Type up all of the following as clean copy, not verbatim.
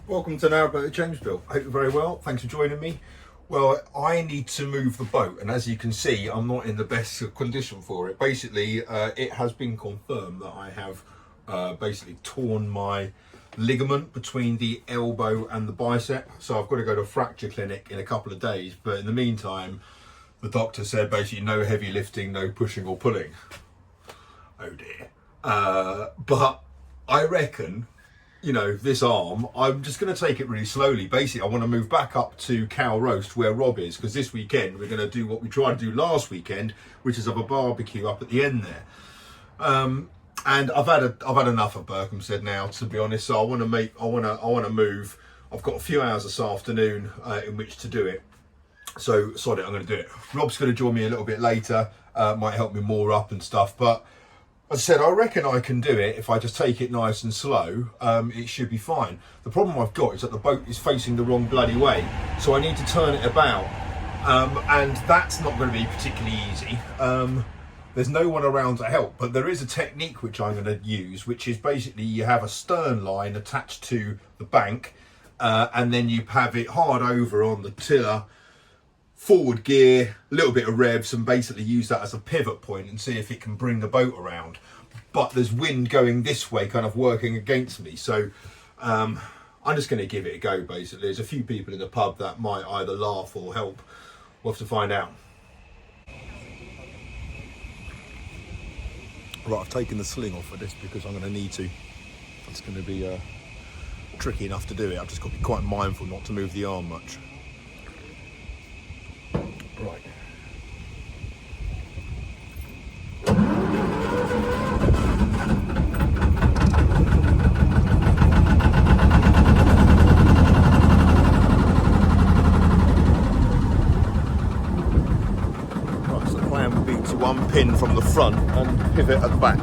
Welcome to Narrowboat at Jamesville. I hope you're very well. Thanks for joining me. Well, I need to move the boat, and as you can see, I'm not in the best condition for it. Basically, it has been confirmed that I have basically torn my ligament between the elbow and the bicep. So I've got to go to a fracture clinic in a couple of days. But in the meantime, the doctor said basically no heavy lifting, no pushing or pulling. Oh dear. But I reckon, you know, this arm, I'm just going to take it really slowly. Basically, I want to move back up to Cow Roast where Rob is, because this weekend we're going to do what we tried to do last weekend, which is have a barbecue up at the end there. And I've had enough of Berkhamsted now, to be honest. So I want to move. I've got a few hours this afternoon in which to do it. So sod it, I'm going to do it. Rob's going to join me a little bit later. Might help me more up and stuff, but as I said, I reckon I can do it if I just take it nice and slow. It should be fine. The problem I've got is that the boat is facing the wrong bloody way, so I need to turn it about, and that's not going to be particularly easy. There's no one around to help, but there is a technique which I'm going to use, which is basically you have a stern line attached to the bank, and then you have it hard over on the tiller, forward gear, a little bit of revs, and basically use that as a pivot point and see if it can bring the boat around. But there's wind going this way, kind of working against me, so I'm just going to give it a go. Basically, there's a few people in the pub that might either laugh or help. We'll have to find out. Right, I've taken the sling off for this because I'm going to need to. It's going to be tricky enough to do it. I've just got to be quite mindful not to move the arm much. Right. Right, so the plan would be to unpin from the front and pivot at the back.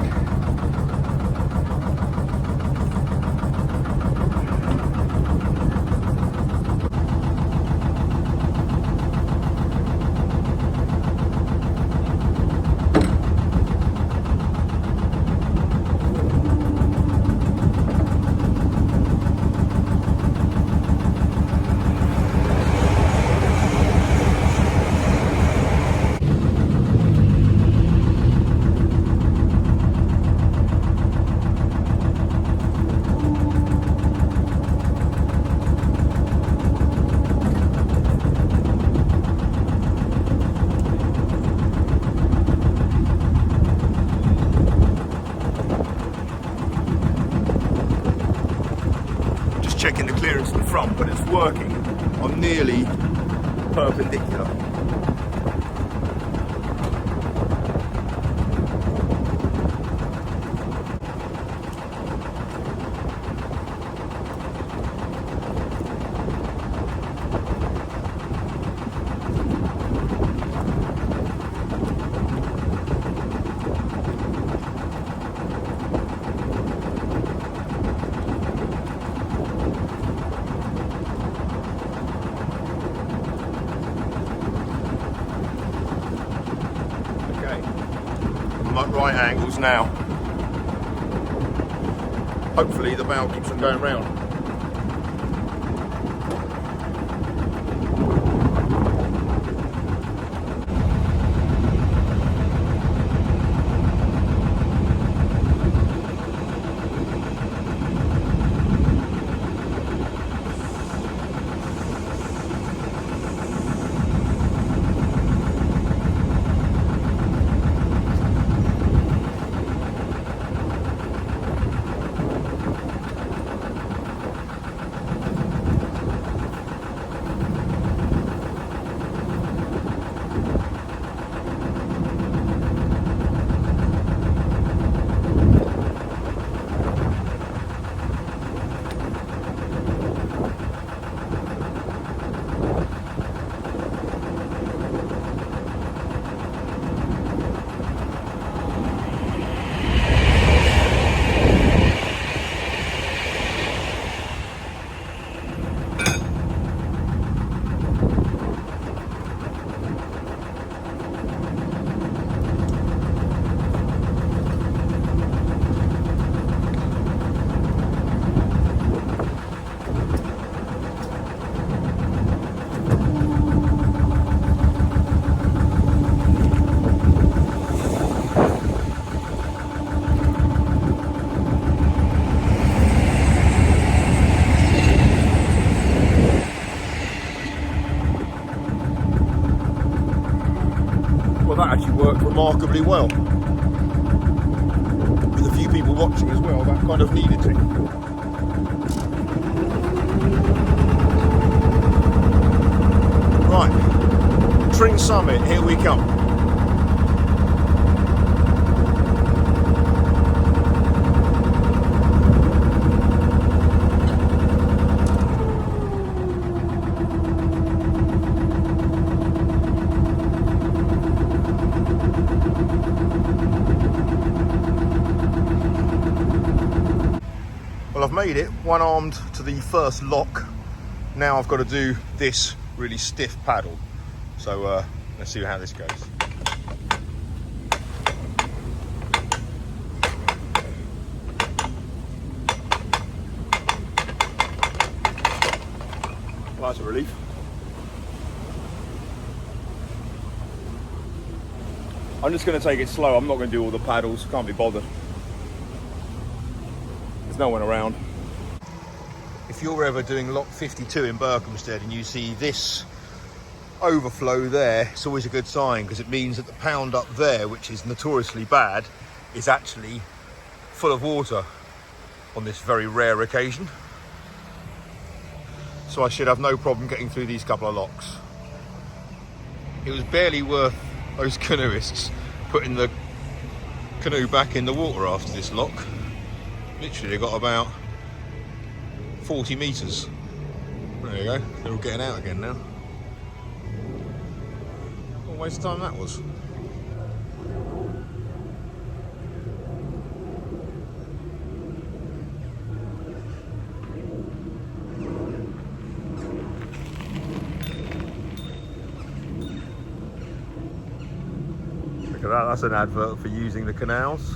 Checking the clearance in the front, but it's working. I'm nearly perpendicular. I'm at right angles now. Hopefully the bow keeps on going round. remarkably well. With a few people watching as well, that kind of needed to. Right, Tring Summit, here we come. Well, I've made it one-armed to the first lock. Now I've got to do this really stiff paddle. So let's see how this goes. Well, that's a relief. I'm just going to take it slow. I'm not going to do all the paddles. Can't be bothered. There's no one around. If you're ever doing lock 52 in Berkhamsted and you see this overflow there, it's always a good sign, because it means that the pound up there, which is notoriously bad, is actually full of water on this very rare occasion. So I should have no problem getting through these couple of locks. It was barely worth those canoeists putting the canoe back in the water after this lock. Literally got about 40 metres. There you go, they're all getting out again now. What a waste of time that was. Look at that, that's an advert for using the canals.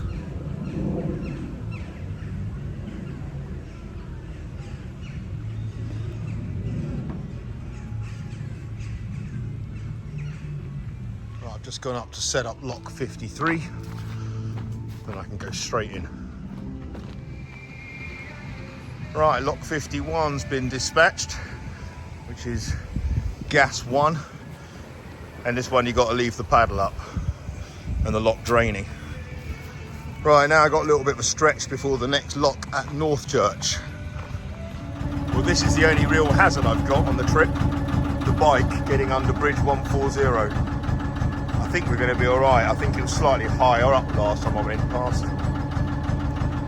Just gone up to set up lock 53, then I can go straight in. Right, lock 51's been dispatched, which is gas 1, and this one you got to leave the paddle up and the lock draining. Right, now I got a little bit of a stretch before the next lock at Northchurch. Well, this is the only real hazard I've got on the trip, the bike getting under bridge 140. I think we're going to be alright. I think it was slightly higher up last time I went past.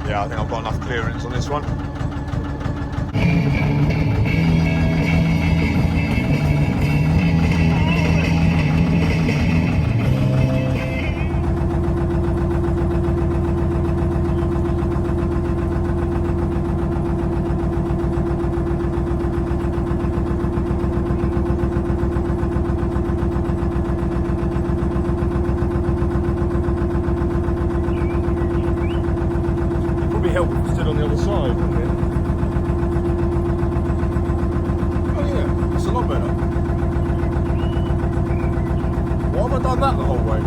Yeah, I think I've got enough clearance on this one. That the whole way.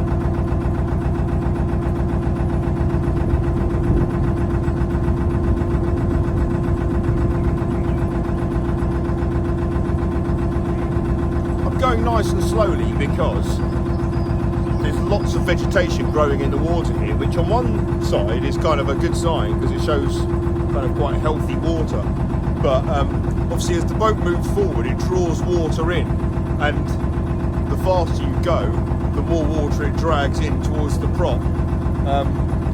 I'm going nice and slowly because there's lots of vegetation growing in the water here, which on one side is kind of a good sign because it shows kind of quite healthy water. But obviously as the boat moves forward, it draws water in, and the faster you go, the more water it drags in towards the prop.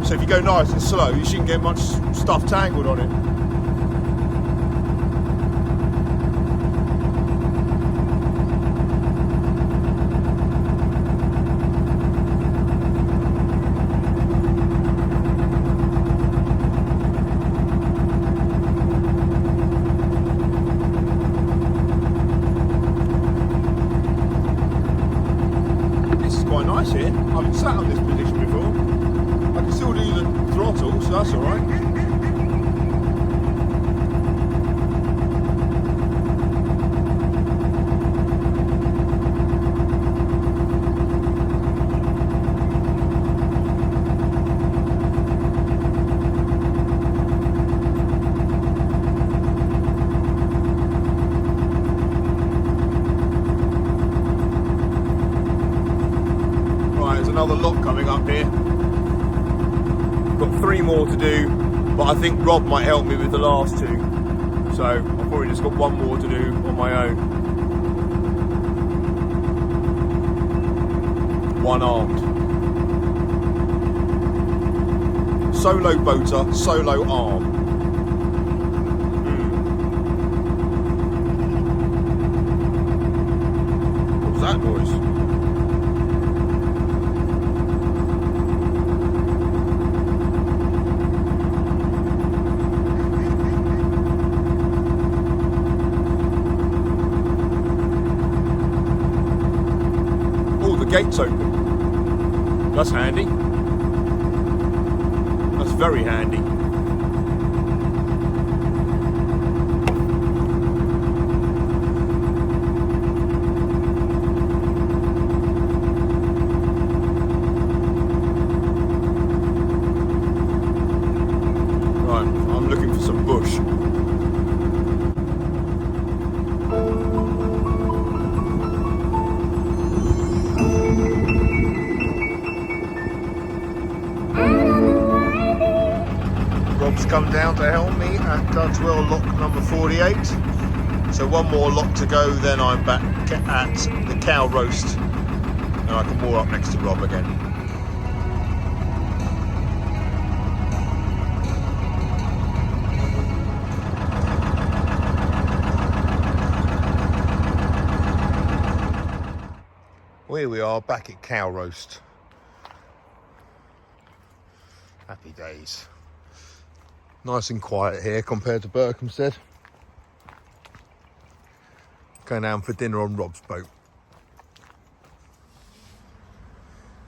So if you go nice and slow, you shouldn't get much stuff tangled on it. Nice here. I haven't sat on this position before. I can still do the throttle, so that's alright. Another lock coming up here. Got 3 more to do, but I think Rob might help me with the last 2. So I've probably just got 1 more to do on my own. One-armed. Solo boater, solo arm. What was that noise? Oh, the gate's open. That's handy. That's very handy. Right, I'm looking for some bush. Rob's come down to help me at Dudswell lock number 48. So 1 more lock to go, then I'm back at the cow roast and I can moor up next to Rob again. Here we are back at cow roast. Happy days. Nice and quiet here compared to Berkhamsted. Going down for dinner on Rob's boat.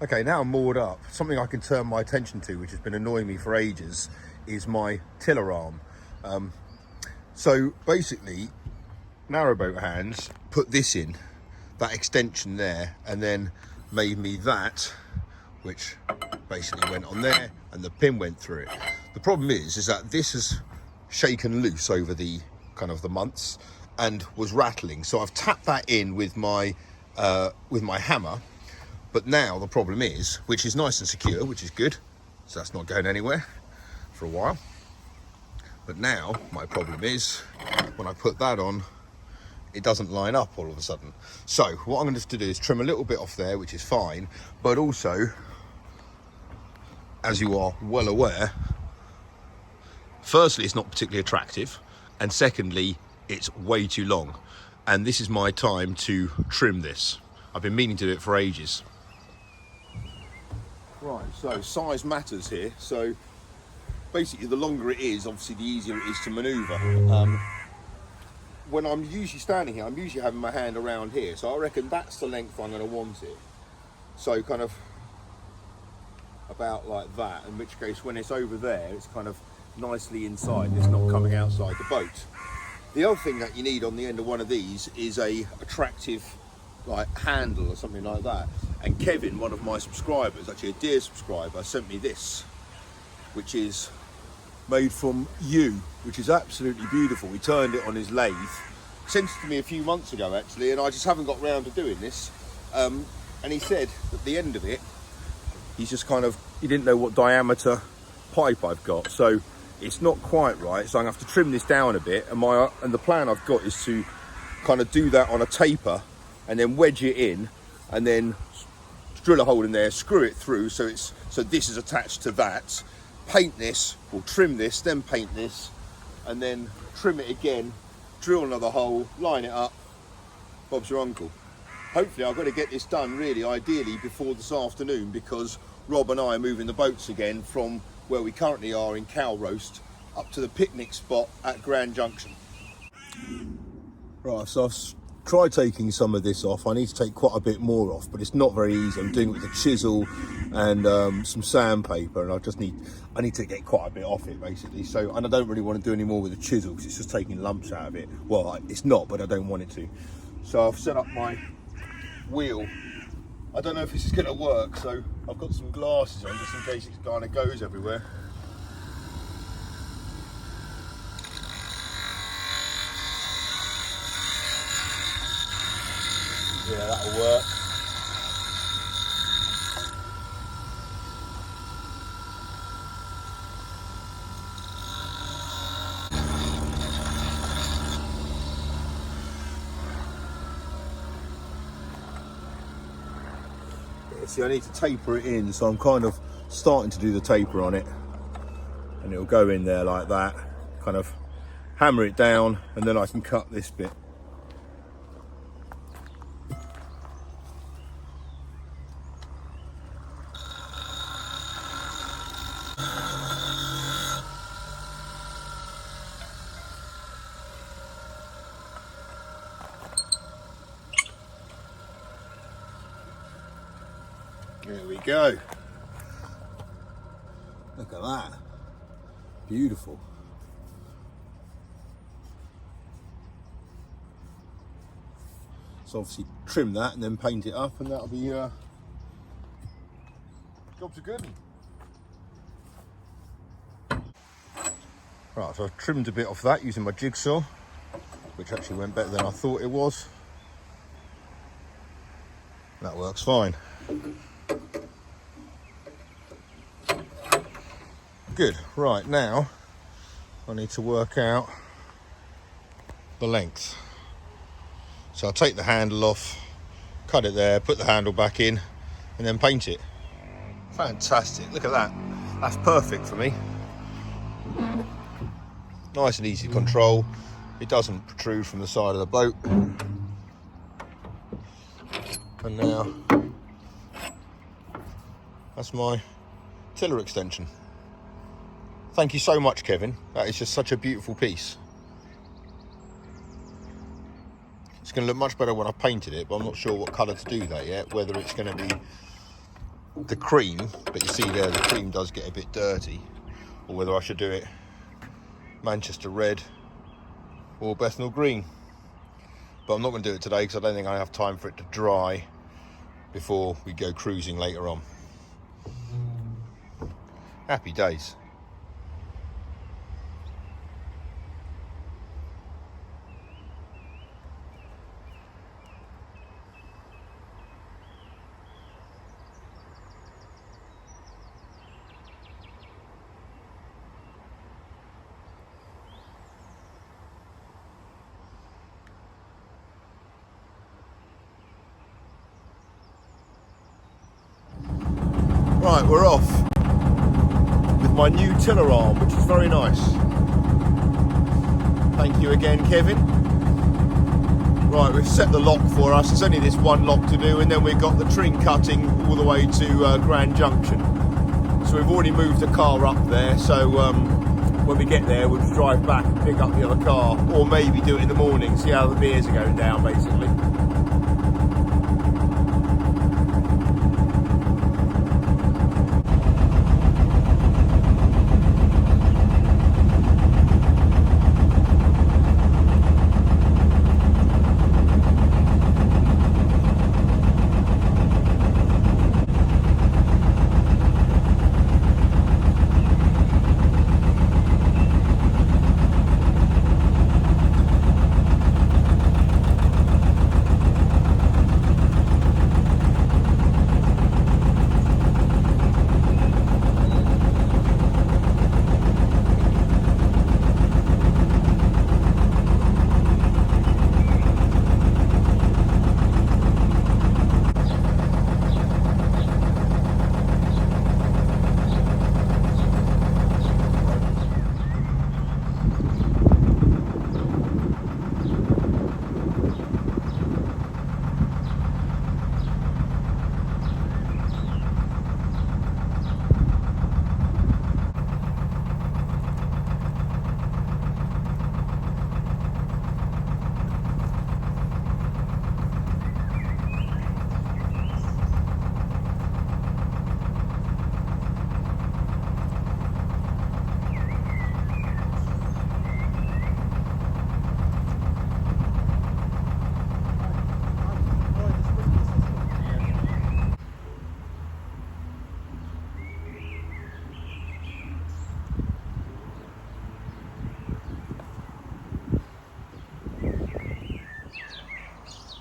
Okay, now I'm moored up. Something I can turn my attention to, which has been annoying me for ages, is my tiller arm. So basically, Narrowboat hands put this in, that extension there, and then made me that, which basically went on there, and the pin went through it. The problem is that this has shaken loose over the kind of the months and was rattling. So I've tapped that in with my hammer. But now the problem is, which is nice and secure, which is good, so that's not going anywhere for a while. But now my problem is when I put that on, it doesn't line up all of a sudden. So what I'm going to have to do is trim a little bit off there, which is fine, but also, as you are well aware, firstly, it's not particularly attractive, and secondly, it's way too long. And this is my time to trim this. I've been meaning to do it for ages. Right, so size matters here. So basically, the longer it is, obviously the easier it is to manoeuvre. When I'm usually standing here, I'm usually having my hand around here, so I reckon that's the length I'm going to want it. So kind of about like that, in which case when it's over there, it's kind of nicely inside, it's not coming outside the boat. The other thing that you need on the end of one of these is a attractive like handle or something like that. And Kevin, one of my subscribers, actually a dear subscriber, sent me this, which is made from yew, which is absolutely beautiful. He turned it on his lathe, sent it to me a few months ago actually, and I just haven't got round to doing this. And he said at the end of it, he's just kind of, he didn't know what diameter pipe I've got, so it's not quite right, so I'm gonna have to trim this down a bit, and the plan I've got is to kind of do that on a taper and then wedge it in and then drill a hole in there, screw it through so this is attached to that, paint this, we'll trim this, then paint this, and then trim it again, drill another hole, line it up, Bob's your uncle. Hopefully I've got to get this done really ideally before this afternoon, because Rob and I are moving the boats again from where we currently are in Cow Roast up to the picnic spot at Grand Junction. Right, so I've tried taking some of this off. I need to take quite a bit more off, but it's not very easy. I'm doing it with a chisel and some sandpaper, and I need to get quite a bit off it basically. So, and I don't really want to do any more with a chisel because it's just taking lumps out of it. Well, it's not, but I don't want it to. So I've set up my wheel. I don't know if this is going to work, so I've got some glasses on just in case it kind of goes everywhere. Yeah, that'll work. See, I need to taper it in, so I'm kind of starting to do the taper on it, and it'll go in there like that, kind of hammer it down, and then I can cut this bit. There we go. Look at that. Beautiful. So obviously trim that and then paint it up, and that'll be job's a good one. Right, so I've trimmed a bit off that using my jigsaw, which actually went better than I thought it was. That works fine. Good. Right, now I need to work out the length. So I'll take the handle off, cut it there, put the handle back in, and then paint it. Fantastic, look at that. That's perfect for me. Nice and easy to control. It doesn't protrude from the side of the boat. And now, that's my tiller extension. Thank you so much, Kevin. That is just such a beautiful piece. It's going to look much better when I've painted it, but I'm not sure what colour to do that yet. Whether it's going to be the cream, but you see there the cream does get a bit dirty, or whether I should do it Manchester red or Bethnal green. But I'm not going to do it today because I don't think I have time for it to dry before we go cruising later on. Happy days. Right, we're off with my new tiller arm, which is very nice. Thank you again, Kevin. Right, we've set the lock for us. There's only this one lock to do, and then we've got the trim cutting all the way to Grand Junction. So we've already moved the car up there, so when we get there, we'll just drive back and pick up the other car, or maybe do it in the morning, see how the beers are going down, basically.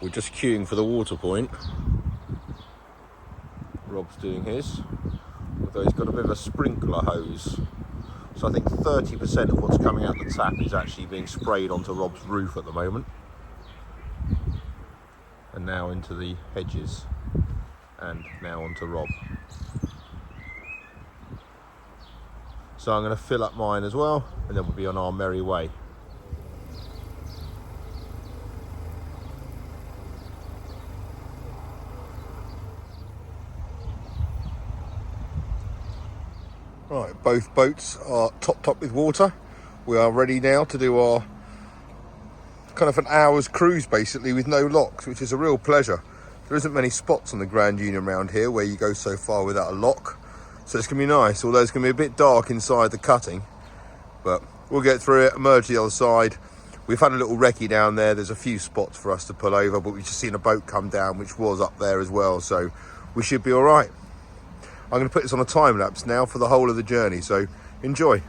We're just queuing for the water point. Rob's doing his, although he's got a bit of a sprinkler hose. So I think 30% of what's coming out the tap is actually being sprayed onto Rob's roof at the moment. And now into the hedges and now onto Rob. So I'm going to fill up mine as well, and then we'll be on our merry way. Right, both boats are topped up with water. We are ready now to do our kind of an hour's cruise basically with no locks, which is a real pleasure. There isn't many spots on the Grand Union around here where you go so far without a lock. So it's going to be nice, although it's going to be a bit dark inside the cutting. But we'll get through it, emerge the other side. We've had a little recce down there. There's a few spots for us to pull over, but we've just seen a boat come down, which was up there as well. So we should be all right. I'm going to put this on a time lapse now for the whole of the journey, so enjoy.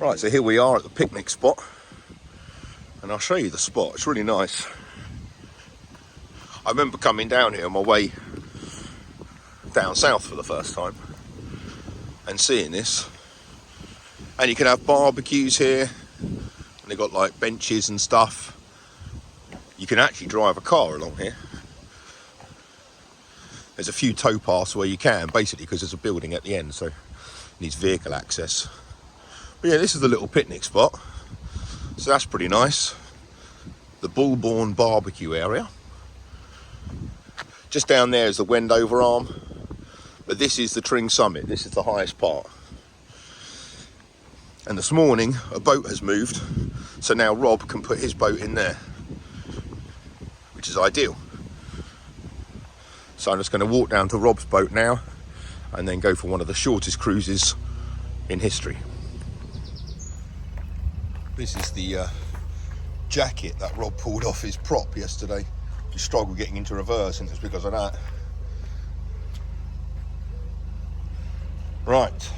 Right, so here we are at the picnic spot, and I'll show you the spot. It's really nice. I remember coming down here on my way down south for the first time and seeing this. And you can have barbecues here, and they've got like benches and stuff. You can actually drive a car along here. There's a few towpaths where you can, basically because there's a building at the end, so it needs vehicle access. But yeah, this is the little picnic spot, so that's pretty nice. The Bullbourne barbecue area. Just down there is the Wendover Arm, but this is the Tring Summit. This is the highest part. And this morning, a boat has moved, so now Rob can put his boat in there, which is ideal. So I'm just going to walk down to Rob's boat now, and then go for one of the shortest cruises in history. This is the jacket that Rob pulled off his prop yesterday. He struggled getting into reverse, and it's because of that. Right,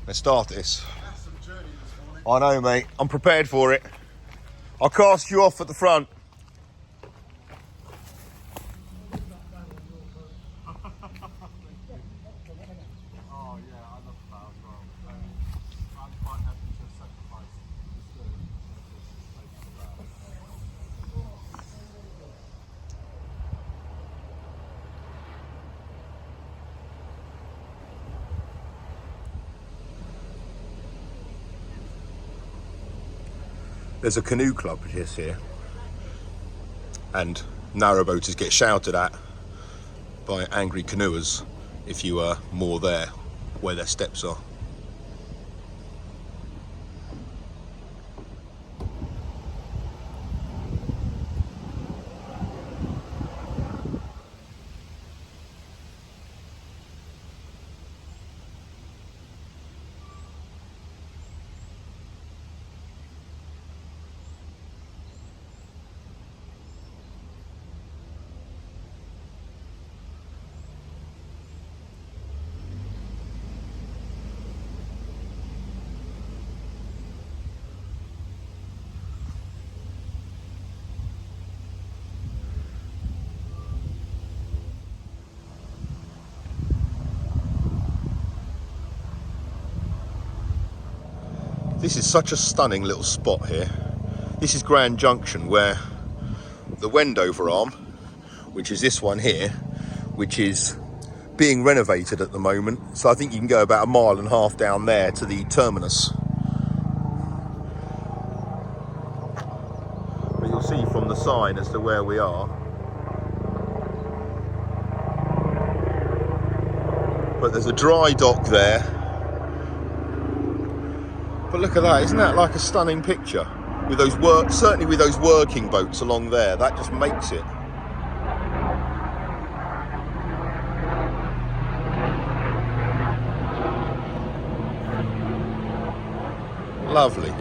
let's start this. I know, mate. I'm prepared for it. I'll cast you off at the front. There's a canoe club just here, and narrowboaters get shouted at by angry canoers if you are more there where their steps are. This is such a stunning little spot here. This is Grand Junction, where the Wendover Arm, which is this one here, which is being renovated at the moment. So I think you can go about 1.5 miles down there to the terminus. But you'll see from the sign as to where we are. But there's a dry dock there. But look at that, isn't that like a stunning picture? With those certainly with those working boats along there, that just makes it. Lovely.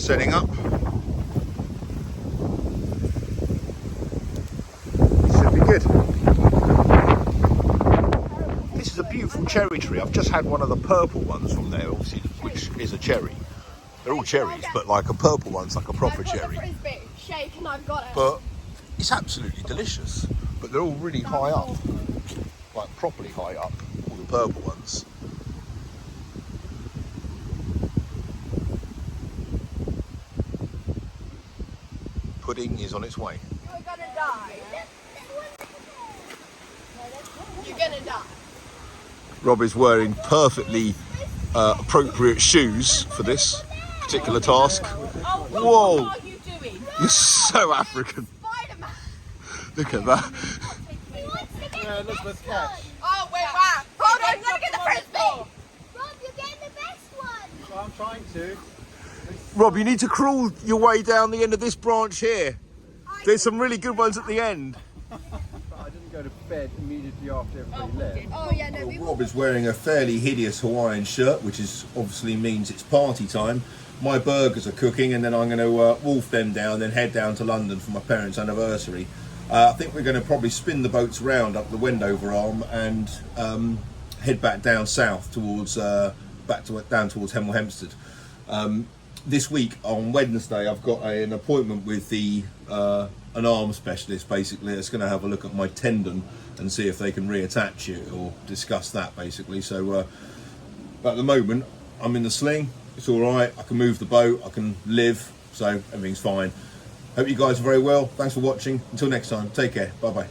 setting up. Should be good. This is a beautiful cherry tree. I've just had one of the purple ones from there, obviously, which is a cherry. They're all cherries, but like a purple one's like a proper cherry. Shake and I've got it. But it's absolutely delicious. But they're all really high up, like properly high up, all the purple ones. Pudding is on its way. You're gonna die. You're gonna die. Rob is wearing perfectly appropriate shoes for this particular task. Oh, Whoa! what are you doing? You're so African. Spider-Man. Look at that. Yeah, Elizabeth catch. Oh, wait, wow. Hold on, let me get the frisbee. Rob, you're getting the best one. Well, I'm trying to. Rob, you need to crawl your way down the end of this branch here. There's some really good ones at the end. But I didn't go to bed immediately after everybody left. Oh, yeah, no, we Rob is wearing a fairly hideous Hawaiian shirt, which is obviously means it's party time. My burgers are cooking, and then I'm going to wolf them down, then head down to London for my parents' anniversary. I think we're going to probably spin the boats round up the Wendover Arm and head back down south towards down towards Hemel Hempstead. This week on Wednesday, I've got an appointment with an arm specialist, basically, that's going to have a look at my tendon and see if they can reattach it or discuss that, basically. So at the moment, I'm in the sling. It's all right. I can move the boat. I can live. So everything's fine. Hope you guys are very well. Thanks for watching. Until next time, take care. Bye bye.